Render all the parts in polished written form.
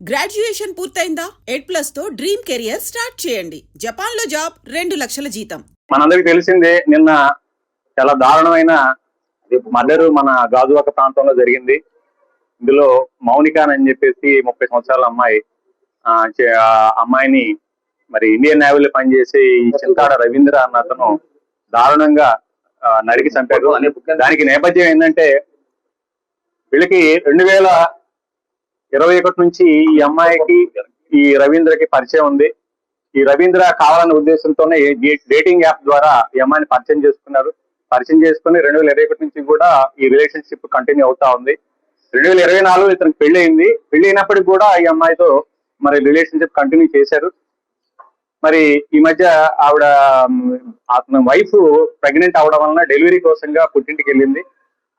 Graduation పూర్తయిందా? 8+ తో dream career start చేయండి. Japan లో జాబ్, 2 లక్షల జీతం. మనందరికి తెలిసిందే, నిన్న చాలా దారుణమైన మర్డర్ మన గాజువాక ప్రాంతంలో జరిగింది. ఇందులో మౌనిక అని చెప్పేసి 30 సంవత్సరాల అమ్మాయి, అమ్మాయిని మరి ఇండియన్ నేవీలో పనిచేసి చింతాడ రవీంద్ర అన్న అతను దారుణంగా నరికి చంపాడు. దానికి నేపథ్యం ఏంటంటే, వీళ్ళకి 2021 నుంచి ఈ అమ్మాయికి ఈ రవీంద్రకి పరిచయం ఉంది. ఈ రవీంద్ర కావాలనే ఉద్దేశంతోనే డేటింగ్ యాప్ ద్వారా ఈ అమ్మాయిని పరిచయం చేసుకున్నారు. పరిచయం చేసుకుని 2021 నుంచి కూడా ఈ రిలేషన్షిప్ కంటిన్యూ అవుతా ఉంది. 2024 ఇతనికి పెళ్లి అయింది. పెళ్లి అయినప్పటికీ కూడా ఈ అమ్మాయితో మరి రిలేషన్షిప్ కంటిన్యూ చేశారు. మరి ఈ మధ్య ఆవిడ అతని వైఫ్ ప్రెగ్నెంట్ అవడం వలన డెలివరీ కోసంగా పుట్టింటికి వెళ్ళింది.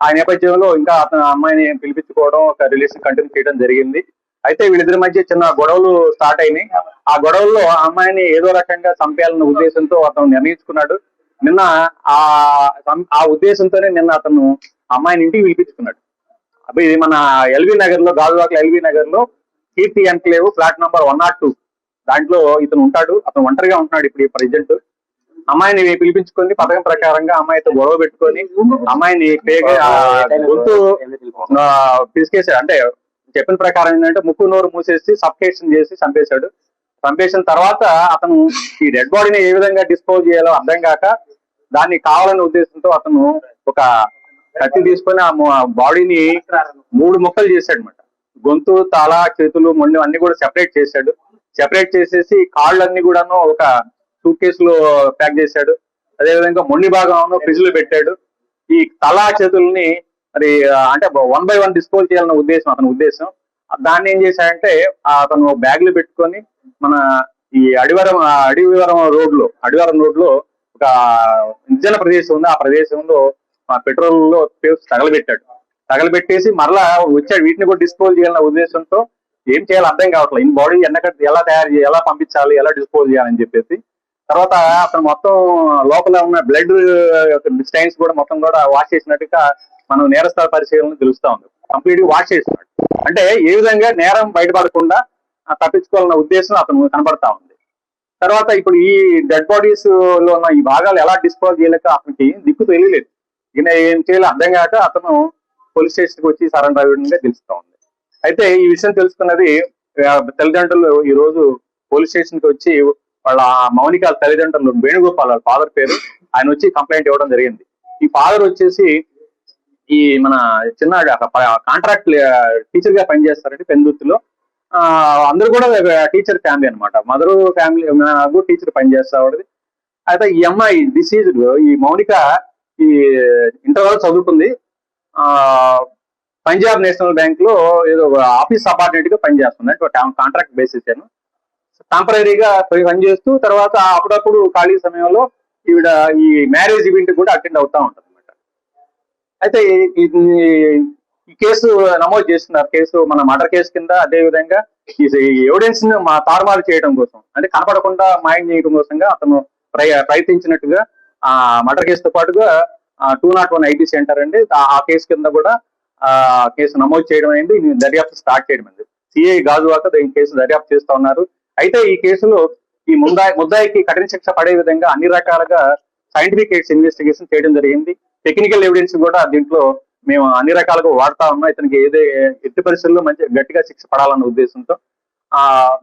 ఆ నేపథ్యంలో ఇంకా అతను అమ్మాయిని పిలిపించుకోవడం, ఒక రిలేషన్ కంటిన్యూ చేయడం జరిగింది. అయితే వీళ్ళిద్దరి మధ్య చిన్న గొడవలు స్టార్ట్ అయినాయి. ఆ గొడవల్లో ఆ అమ్మాయిని ఏదో రకంగా చంపేయాలన్న ఉద్దేశంతో అతను నిర్ణయించుకున్నాడు. నిన్న ఆ ఉద్దేశంతోనే నిన్న అతను అమ్మాయిని ఇంటికి పిలిపించుకున్నాడు. అప్పుడు ఇది మన ఎల్బీ నగర్ లో, గాజువాక ఎల్బీ నగర్ లో కీర్తి ఎన్క్లేవ్ ఫ్లాట్ నంబర్ 102 దాంట్లో ఇతను ఉంటాడు. అతను ఒంటరిగా ఉంటున్నాడు ఇప్పుడు ప్రజెంట్. అమ్మాయిని పిలిపించుకొని పథకం ప్రకారంగా అమ్మాయితో గొడవ పెట్టుకొని అమ్మాయిని గొంతు పిసికేసాడు. అంటే చెప్పిన ప్రకారం ఏంటంటే ముక్కు నోరు మూసేసి సఫికేషన్ చేసి చంపేశాడు. చంపేసిన తర్వాత అతను ఈ డెడ్ బాడీని ఏ విధంగా డిస్పోజ్ చేయాలో అర్థం కాక దాన్ని కావాలనే ఉద్దేశంతో అతను ఒక కత్తి తీసుకొని ఆ బాడీని 3 ముక్కలు చేశాడు అనమాట. గొంతు, తల, చేతులు, మొండి అన్ని కూడా సెపరేట్ చేశాడు. సెపరేట్ చేసేసి కాళ్ళన్నీ కూడాను ఒక సూట్ కేసులో ప్యాక్ చేశాడు. అదేవిధంగా మొండి భాగం ఫ్రిడ్జ్ లో పెట్టాడు. ఈ తల, చేతుల్ని మరి అంటే 1 by 1 డిస్పోజ్ చేయాలన్న ఉద్దేశం అతని ఉద్దేశం. దాన్ని ఏం చేశాడంటే అతను బ్యాగ్ లో పెట్టుకొని మన ఈ అడివివరం రోడ్ లో ఒక నిర్జన ప్రదేశం ఉంది. ఆ ప్రదేశంలో పెట్రోల్ లో తగలబెట్టేసి మరలా వచ్చాడు. వీటిని కూడా డిస్పోజ్ చేయాలన్న ఉద్దేశంతో ఏం చేయాలో అర్థం కావట్లేదు. ఈ బాడీ ఎలా తయారు చేయాలి, ఎలా పంపించాలి, ఎలా డిస్పోజ్ చేయాలని చెప్పేసి తర్వాత అతను మొత్తం లోపల ఉన్న బ్లడ్ స్టైన్స్ కూడా మొత్తం కూడా వాష్ చేసినట్టుగా మనం నేరస్థల పరిశీలన తెలుస్తా ఉంది. కంప్లీట్ గా వాష్ చేసినాడు. అంటే ఏ విధంగా నేరం బయటపడకుండా తప్పించుకోవాలన్న ఉద్దేశం అతను కనబడతా ఉంది. తర్వాత ఇప్పుడు ఈ డెడ్ బాడీస్ లో ఉన్న ఈ భాగాలు ఎలా డిస్పోజ్ చేయలేక అతనికి దిక్కు తెలియలేదు. ఈయన ఏం చేయాలో అర్థం కాక అతను పోలీస్ స్టేషన్ కి వచ్చి సరెండర్ అయ్యడంగా తెలుస్తా ఉంది. అయితే ఈ విషయం తెలుసుకున్నది తల్లిదండ్రులు ఈ రోజు పోలీస్ స్టేషన్ కి వచ్చి వాళ్ళ మౌనిక తల్లిదండ్రులు వేణుగోపాల్, వాళ్ళ ఫాదర్ పేరు, ఆయన వచ్చి కంప్లైంట్ ఇవ్వడం జరిగింది. ఈ ఫాదర్ వచ్చేసి ఈ మన చిన్న కాంట్రాక్ట్ టీచర్ గా పనిచేస్తారండి పెందుర్తిలో. అందరూ కూడా టీచర్ ఫ్యామిలీ అనమాట. మదర్ ఫ్యామిలీ టీచర్ పనిచేస్తాడు. అయితే ఈ అమ్మాయి డిసీజ్డ్, ఈ మౌనిక ఈ ఇంటర్ వరకు చదువుకుంది. పంజాబ్ నేషనల్ బ్యాంక్ లో ఏదో ఆఫీస్ అపార్ట్మెంట్ గా పనిచేస్తుంది. అంటే కాంట్రాక్ట్ బేసిస్ టెంపరీగా పనిచేస్తూ తర్వాత అప్పుడప్పుడు ఖాళీ సమయంలో ఈవిడ ఈ మ్యారేజ్ ఈవెంట్ కూడా అటెండ్ అవుతా ఉంటుంది అనమాట. అయితే ఈ కేసు నమోదు చేస్తున్నారు. కేసు మన మర్డర్ కేసు కింద. అదే విధంగా ఈ ఎవిడెన్స్ ని తారుమారు చేయడం కోసం, అంటే కనపడకుండా మాయం చేయడం కోసంగా అతను ప్రయత్నించినట్టుగా ఆ మర్డర్ కేసుతో పాటుగా 201 ఐపీసీ అంటారు అండి. ఆ కేసు కింద కూడా కేసు నమోదు చేయడం అయింది. దర్యాప్తు స్టార్ట్ చేయడం అయింది. సిఐ గాజువాక ఈ కేసు దర్యాప్తు చేస్తా ఉన్నారు. అయితే ఈ కేసులో ఈ ముద్దాయికి కఠిన శిక్ష పడే విధంగా అన్ని రకాలుగా సైంటిఫిక్ ఇన్వెస్టిగేషన్ చేయడం జరిగింది. టెక్నికల్ ఎవిడెన్స్ కూడా దీంట్లో మేము అన్ని రకాలుగా వాడుతా ఉన్నాం. ఇతనికి ఎట్టి పరిస్థితుల్లో మంచి గట్టిగా శిక్ష పడాలన్న ఉద్దేశంతో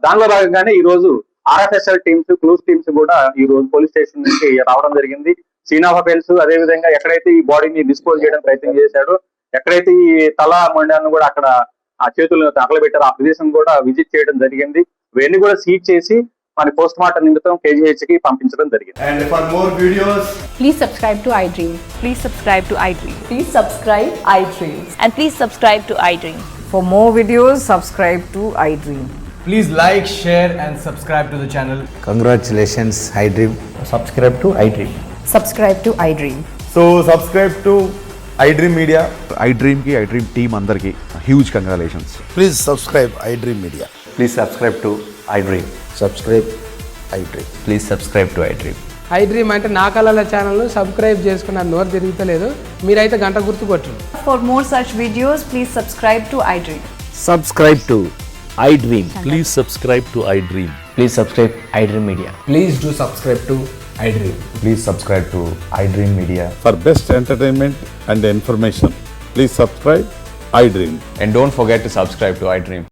దానిలో భాగంగానే ఈ రోజు RFSL టీమ్స్, క్లూస్ టీమ్స్ కూడా ఈ రోజు పోలీస్ స్టేషన్ నుంచి రావడం జరిగింది. సీన్ ఆఫ్ అఫెన్స్, అదేవిధంగా ఎక్కడైతే ఈ బాడీని డిస్పోజ్ చేయడం ప్రయత్నం చేశాడో, ఎక్కడైతే ఈ తల మొండాన్ని కూడా అక్కడ ఆ చేతులను తగలబెట్టారో ఆ ప్రదేశం కూడా విజిట్ చేయడం జరిగింది. ఇవన్నీ కూడా సీజ్ చేసి మన పోస్ట్ మార్టం నిమిత్తం KGH కి పంపించడం జరిగింది. And for more videos, please subscribe to iDream. Please subscribe to iDream. Please subscribe iDream. And please subscribe to iDream. For more videos, subscribe to iDream. please like, share and subscribe to the channel. Congratulations, iDream. Subscribe to iDream. Subscribe to iDream. So subscribe to iDream Media. iDream ki iDream team andarki huge congratulations. Please subscribe iDream Media. Please subscribe to iDream. Subscribe iDream. Please subscribe to iDream. iDream అంటే నా కళల channel subscribe చేసుకున్న నోరు తిరుగుతలేదు. మీరైతే గంట గుర్తు కొట్టండి. For more such videos, please subscribe to iDream. Subscribe to iDream. Please subscribe to iDream. Please subscribe iDream Media. Please do subscribe to iDream. Please subscribe to iDream Media. For best entertainment and information, please subscribe iDream. And don't forget to subscribe to iDream.